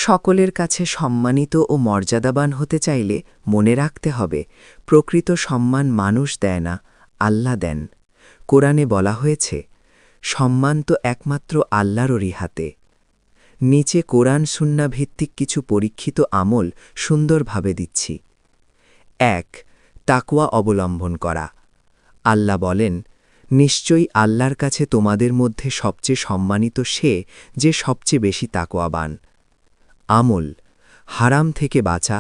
সকলের কাছে সম্মানিত ও মর্যাদাবান হতে চাইলে মনে রাখতে হবে, প্রকৃত সম্মান মানুষ দেয় না, আল্লাহ দেন। কোরআনে বলা হয়েছে, সম্মান তো একমাত্র আল্লাহরই হাতে। নিচে কোরআন সুন্নাহ ভিত্তিক কিছু পরীক্ষিত আমল সুন্দরভাবে দিচ্ছি। ১. তাকওয়া অবলম্বন করা। আল্লাহ বলেন, নিশ্চয়ই আল্লাহর কাছে তোমাদের মধ্যে সবচেয়ে সম্মানিত সে যে সবচেয়ে বেশি তাকওয়াবান। আমল: হারাম থেকে বাঁচা,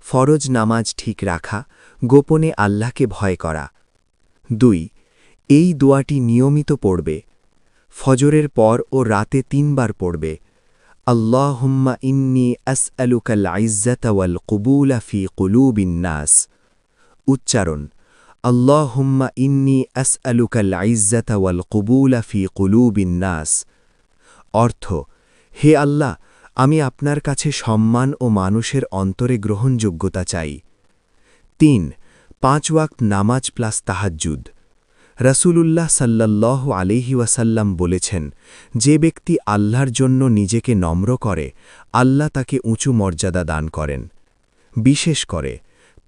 ফরজ নামাজ ঠিক রাখা, গোপনে আল্লাহকে ভয় করা। ২. এই দোয়াটি নিয়মিত পড়বে। ফজরের পর ও রাতে ৩ বার পড়বে। আল্লাহুম্মা ইন্নী আসআলুকাল ইজ্জাতা ওয়াল কুবুলা ফি কুলুবিন নাস। উচ্চারণ: আল্লাহুম্মা ইন্নী আসআলুকাল ইজ্জাতা ওয়াল কুবুলা ফি কুলুবিন নাস। অর্থ: হে আল্লাহ, আমি আপনার কাছে সম্মান ও মানুষের অন্তরে গ্রহণযোগ্যতা চাই। ৩. ৫ ওয়াক্ত নামাজ প্লাস তাহাজ্জুদ। রাসূলুল্লাহ সাল্লাল্লাহু আলাইহি ওয়াসাল্লাম বলেছেন, যে ব্যক্তি আল্লাহর জন্য নিজেকে নম্র করে, আল্লাহ তাকে উঁচু মর্যাদা দান করেন। বিশেষ করে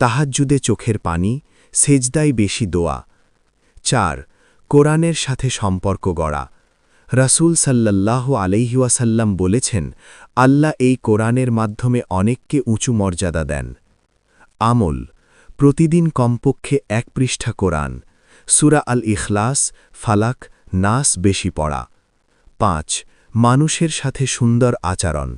তাহাজ্জুদে চোখের পানি, সেজদায় বেশি দোয়া। ৪. কোরআনের সাথে সম্পর্ক গড়া। রাসূল সাল্লাল্লাহু আলাইহি ওয়াসাল্লাম বলেছেন, আল্লাহ এই কোরআনের মাধ্যমে অনেককে উঁচু মর্যাদা দেন। আমল: প্রতিদিন কমপক্ষে ১ পৃষ্ঠা কোরআন, সূরা আল ইখলাস, ফালাক, নাস বেশি পড়া। ৫. মানুষের সাথে সুন্দর আচরণ।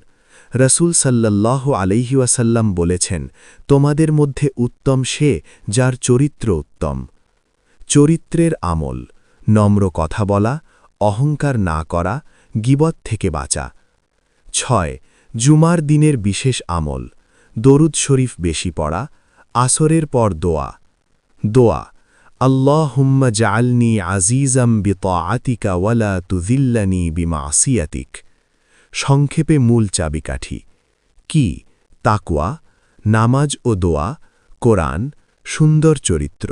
রাসূল সাল্লাল্লাহু আলাইহি ওয়াসাল্লাম বলেছেন, তোমাদের মধ্যে উত্তম সে যার চরিত্র উত্তম। চরিত্রের আমল: নম্র কথা বলা, অহংকার না করা, গীবত থেকে বাঁচা। ৬. জুমার দিনের বিশেষ আমল: দরুদ শরীফ বেশি পড়া, আসরের পর দোয়া। দোয়া: আল্লাহুম্মা জাআলনি আজিজাম বিতাআতিকা ওয়ালা তুযিল্লানি বিমাসিয়াতিক। সংক্ষেপে মূল চাবিকাঠি কি? তাকওয়া, নামাজ ও দোয়া, কোরআন, সুন্দর চরিত্র।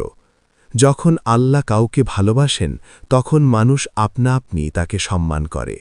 যখন আল্লাহ কাউকে ভালোবাসেন, তখন মানুষ আপনা আপনি তাকে সম্মান করে।